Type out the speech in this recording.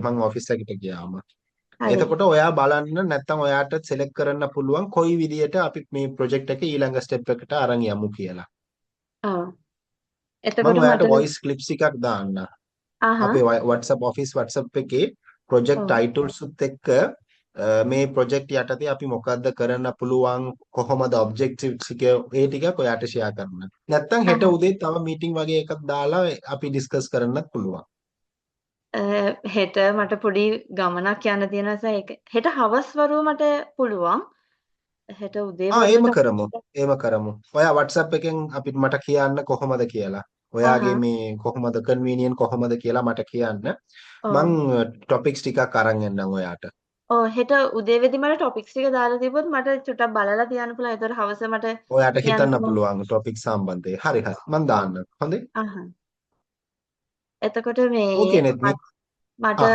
මම ඔෆිස් එකට ගියාම. හරි. එතකොට ඔයා බලන්න නැත්නම් ඔයාට සිලෙක්ට් කරන්න පුළුවන් කොයි විදියට අපි මේ ප්‍රොජෙක්ට් එක ඊළඟ ස්ටෙප් එකට අරන් යමු කියලා. ඔව්. මම එතකොට ඔයාට මට වොයිස් ක්ලිප්ස් එකක් දාන්න. ආහා. අපේ WhatsApp ඔෆිස් WhatsApp එකේ ප්‍රොජෙක්ට් ඔව්. ටයිටල්ස් උත් එක්ක මේ ප්‍රොජෙක්ට් යටතේ අපි මොකද්ද කරන්න පුළුවන් කොහොමද ඔබ්ජෙක්ටිව්ස් එක ඒ ටිකක් ඔයාට ෂෙයා කරන්න. නැත්නම් හෙට ආහා. උදේ තව මීටින් වගේ එකක් දාලා අපි ඩිස්කස් කරන්නත් පුළුවන්. හෙට මට පොඩි ගමනක් යන්න තියෙන නිසා ඒක හෙට හවස් වරුව මට පුළුවන්. හෙට උදේ එහෙම වෙනකොට කරමු. එහෙම කරමු. ඔයා WhatsApp එකෙන් අපිට මට කියන්න කොහොමද කියලා. ඔයාගේ ආහා. මේ කොහොමද කන්වීනියන්ට් කොහොමද කියලා මට කියන්න. මං ඔව්. ටොපික්ස් ටිකක් අරන් එන්නම් ඔයාට. ඔව් හෙට උදේ වෙද්දි මට ටොපික්ස් ටික දාලා තිබ්බොත් මට චුට්ටක් බලලා තියන්න පුළුවන්. ඒතර හවස මට ඔයාට කියන්න හිතන්න පුළුවන්. පුළුවන් ටොපික් සම්බන්ධයෙන්. හරි හරි. මං ඔව්. දාන්නම්. හොඳේ. ආහා. එතකොට මේ ඕකේ නෙත් මේ මට ආ